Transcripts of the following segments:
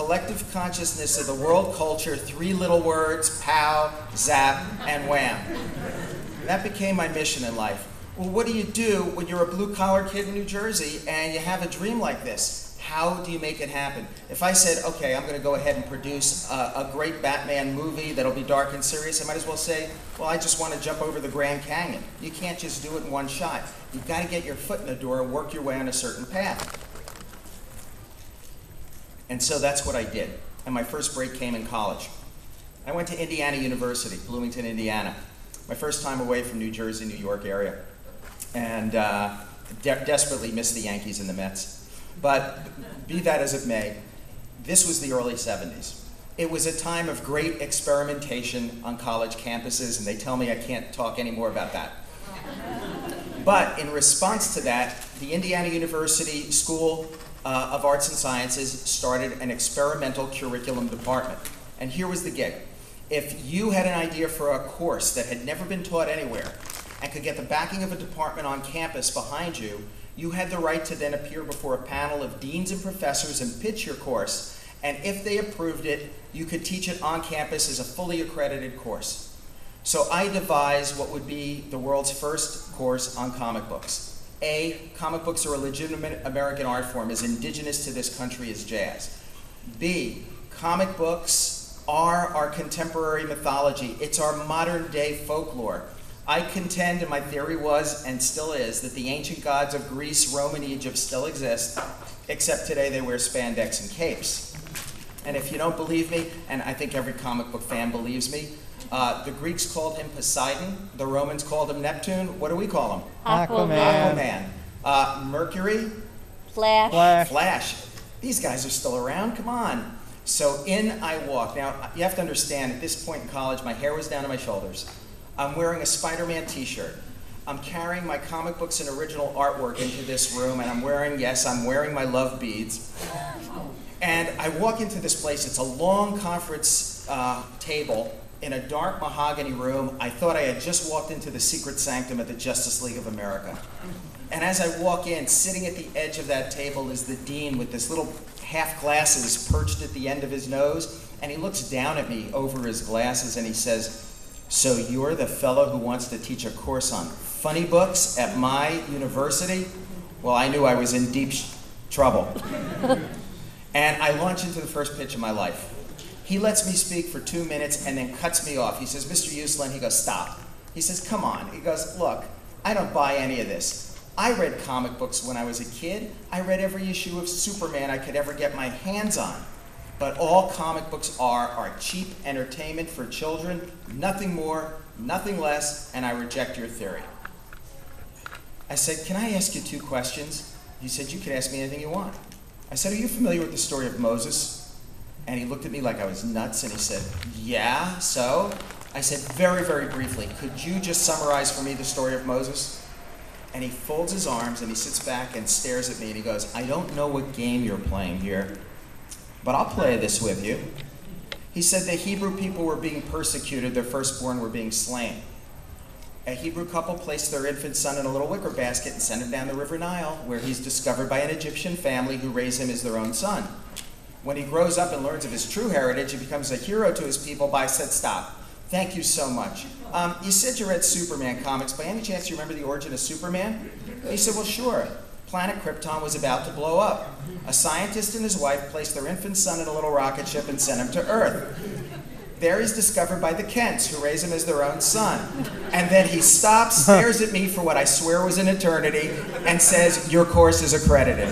collective consciousness of the world culture, 3 little words, pow, zap, and wham. That became my mission in life. Well, what do you do when you're a blue-collar kid in New Jersey and you have a dream like this? How do you make it happen? If I said, okay, I'm going to go ahead and produce a great Batman movie that'll be dark and serious, I might as well say, well, I just want to jump over the Grand Canyon. You can't just do it in one shot. You've got to get your foot in the door and work your way on a certain path. And so that's what I did. And my first break came in college. I went to Indiana University, Bloomington, Indiana. My first time away from New Jersey, New York area. And desperately missed the Yankees and the Mets. But be that as it may, this was the early 70s. It was a time of great experimentation on college campuses, and they tell me I can't talk any more about that. But in response to that, the Indiana University School of Arts and Sciences started an experimental curriculum department. And here was the gig. If you had an idea for a course that had never been taught anywhere and could get the backing of a department on campus behind you, you had the right to then appear before a panel of deans and professors and pitch your course. And if they approved it, you could teach it on campus as a fully accredited course. So I devised what would be the world's first course on comic books. A, comic books are a legitimate American art form, as indigenous to this country as jazz. B, comic books are our contemporary mythology. It's our modern day folklore. I contend, and my theory was, and still is, that the ancient gods of Greece, Rome, and Egypt still exist, except today they wear spandex and capes. And if you don't believe me, and I think every comic book fan believes me, the Greeks called him Poseidon, the Romans called him Neptune. What do we call him? Aquaman. Mercury? Flash. These guys are still around, come on. So in I walk. Now, you have to understand, at this point in college, my hair was down to my shoulders. I'm wearing a Spider-Man t-shirt. I'm carrying my comic books and original artwork into this room, and I'm wearing my love beads. And I walk into this place. It's a long conference table in a dark mahogany room. I thought I had just walked into the secret sanctum of the Justice League of America. And as I walk in, sitting at the edge of that table is the dean with this little half glasses perched at the end of his nose, and he looks down at me over his glasses and he says, "So you're the fellow who wants to teach a course on funny books at my university?" Well, I knew I was in deep trouble. And I launch into the first pitch of my life. He lets me speak for 2 minutes and then cuts me off. He says, "Mr. Uslan," he goes, "Stop." He says, "Come on." He goes, "Look, I don't buy any of this. I read comic books when I was a kid. I read every issue of Superman I could ever get my hands on. But all comic books are cheap entertainment for children, nothing more, nothing less, and I reject your theory." I said, "Can I ask you 2 questions?" He said, "You can ask me anything you want." I said, "Are you familiar with the story of Moses?" And he looked at me like I was nuts, and he said, "Yeah, so?" I said, "Very, very briefly, could you just summarize for me the story of Moses?" And he folds his arms, and he sits back and stares at me, and he goes, "I don't know what game you're playing here, but I'll play this with you." He said the Hebrew people were being persecuted, their firstborn were being slain. A Hebrew couple placed their infant son in a little wicker basket and sent him down the River Nile, where he's discovered by an Egyptian family who raise him as their own son. When he grows up and learns of his true heritage, he becomes a hero to his people. But I said, "Stop. Thank you so much. You said you read Superman comics. By any chance you remember the origin of Superman?" He said, "Well, sure. Planet Krypton was about to blow up. A scientist and his wife placed their infant son in a little rocket ship and sent him to Earth. There he's discovered by the Kents, who raise him as their own son. And then he stops, stares at me for what I swear was an eternity, and says, 'Your course is accredited.'"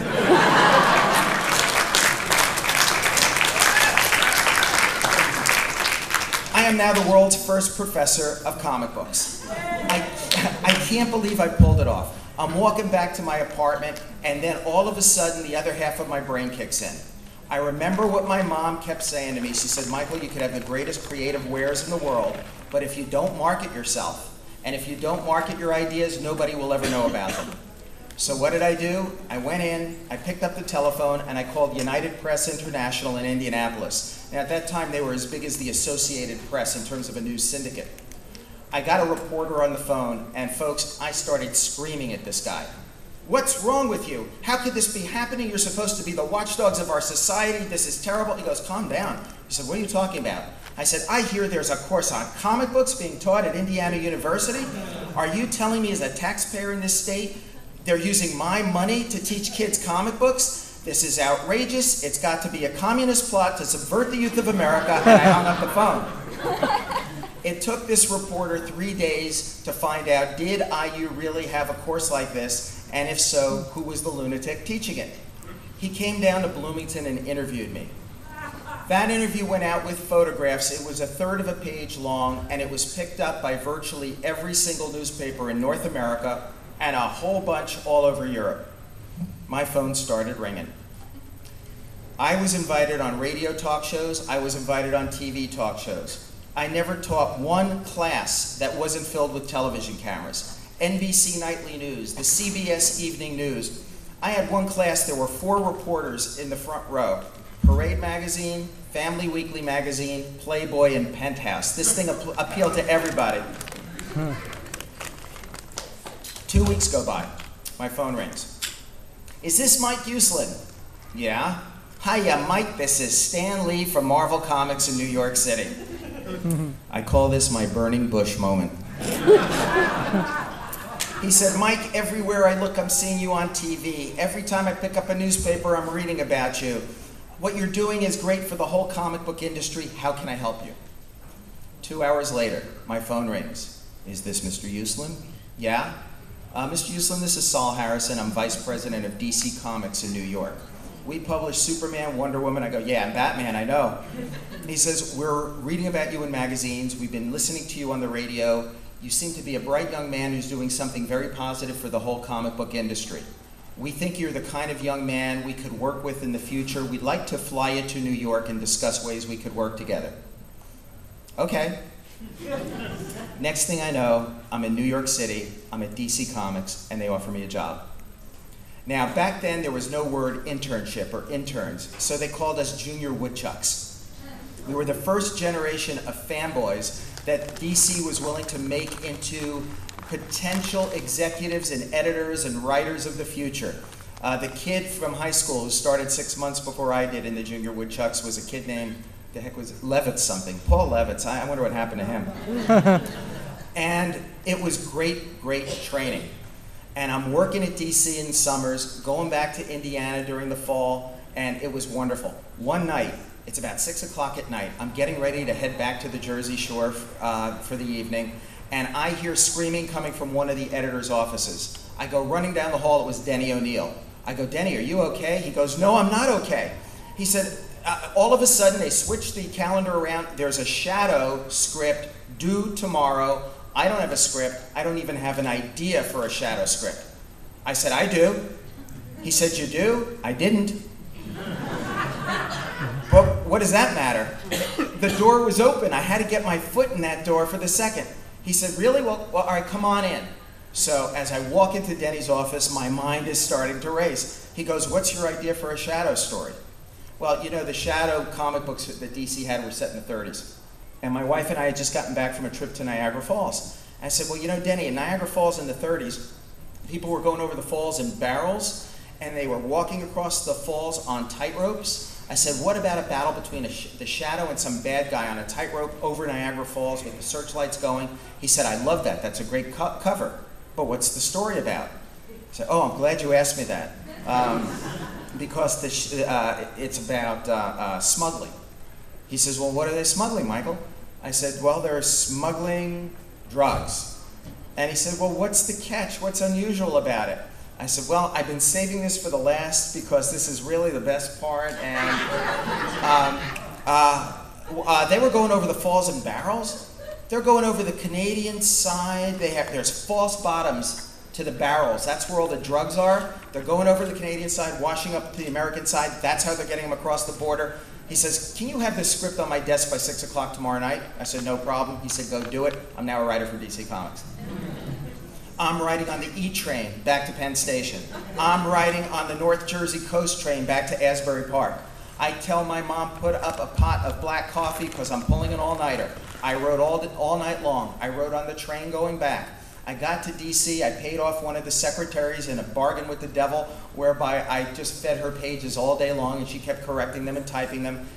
I am now the world's first professor of comic books. I can't believe I pulled it off. I'm walking back to my apartment, and then all of a sudden, the other half of my brain kicks in. I remember what my mom kept saying to me. She said, "Michael, you could have the greatest creative wares in the world, but if you don't market yourself, and if you don't market your ideas, nobody will ever know about them." So what did I do? I went in, I picked up the telephone, and I called United Press International in Indianapolis. Now, at that time, they were as big as the Associated Press in terms of a news syndicate. I got a reporter on the phone, and folks, I started screaming at this guy. What's wrong with you? How could this be happening? You're supposed to be the watchdogs of our society. This is terrible. He goes, calm down. He said, what are you talking about? I said, I hear there's a course on comic books being taught at Indiana University. Are you telling me as a taxpayer in this state, they're using my money to teach kids comic books? This is outrageous. It's got to be a communist plot to subvert the youth of America, and I hung up the phone. It took this reporter 3 days to find out, did IU really have a course like this? And if so, who was the lunatic teaching it? He came down to Bloomington and interviewed me. That interview went out with photographs. It was 1/3 of a page long, and it was picked up by virtually every single newspaper in North America and a whole bunch all over Europe. My phone started ringing. I was invited on radio talk shows. I was invited on TV talk shows. I never taught one class that wasn't filled with television cameras. NBC Nightly News, the CBS Evening News. I had one class, there were 4 reporters in the front row. Parade Magazine, Family Weekly Magazine, Playboy, and Penthouse. This thing appealed to everybody. 2 weeks go by. My phone rings. Is this Mike Uslan? Yeah. Hiya, Mike. This is Stan Lee from Marvel Comics in New York City. I call this my burning bush moment. He said, Mike, everywhere I look, I'm seeing you on TV. Every time I pick up a newspaper, I'm reading about you. What you're doing is great for the whole comic book industry. How can I help you? 2 hours later, my phone rings. Is this Mr. Uslan? Yeah. Mr. Uslan, this is Saul Harrison. I'm vice president of DC Comics in New York. We publish Superman, Wonder Woman. I go, yeah, and Batman, I know. He says, we're reading about you in magazines. We've been listening to you on the radio. You seem to be a bright young man who's doing something very positive for the whole comic book industry. We think you're the kind of young man we could work with in the future. We'd like to fly you to New York and discuss ways we could work together. Okay. Next thing I know, I'm in New York City, I'm at DC Comics, and they offer me a job. Now, back then, there was no word internship or interns, so they called us junior woodchucks. We were the first generation of fanboys that DC was willing to make into potential executives and editors and writers of the future. The kid from high school who started 6 months before I did in the Junior Woodchucks was a kid named, the heck was it? Levitz something, Paul Levitz. I wonder what happened to him. And it was great, great training. And I'm working at DC in summers, going back to Indiana during the fall, and it was wonderful. One night, it's about 6 o'clock at night, I'm getting ready to head back to the Jersey Shore for the evening, and I hear screaming coming from one of the editor's offices. I go running down the hall, it was Denny O'Neil. I go, Denny, are you okay? He goes, no, I'm not okay. He said, all of a sudden they switched the calendar around, there's a shadow script due tomorrow. I don't have a script, I don't even have an idea for a shadow script. I said, I do. He said, you do? I didn't. But what does that matter? The door was open, I had to get my foot in that door for the second. He said, really? Well, all right, come on in. So as I walk into Denny's office, my mind is starting to race. He goes, what's your idea for a shadow story? Well, you know, the shadow comic books that DC had were set in the 30s. And my wife and I had just gotten back from a trip to Niagara Falls. I said, well, you know, Denny, in Niagara Falls in the 30s, people were going over the falls in barrels, and they were walking across the falls on tightropes. I said, what about a battle between the Shadow and some bad guy on a tightrope over Niagara Falls with the searchlights going? He said, I love that. That's a great cover. But what's the story about? I said, oh, I'm glad you asked me that. Because it's about smuggling. He says, well, what are they smuggling, Michael? I said, well, they're smuggling drugs. And he said, well, what's the catch? What's unusual about it? I said, well, I've been saving this for the last because this is really the best part. And they were going over the falls in barrels. They're going over the Canadian side. There's false bottoms to the barrels. That's where all the drugs are. They're going over the Canadian side, washing up to the American side. That's how they're getting them across the border. He says, can you have this script on my desk by 6 o'clock tomorrow night? I said, no problem. He said, go do it. I'm now a writer for DC Comics. I'm riding on the E train back to Penn Station. I'm riding on the North Jersey Coast train back to Asbury Park. I tell my mom, put up a pot of black coffee because I'm pulling an all-nighter. I wrote all night long. I wrote on the train going back. I got to DC, I paid off one of the secretaries in a bargain with the devil, whereby I just fed her pages all day long and she kept correcting them and typing them.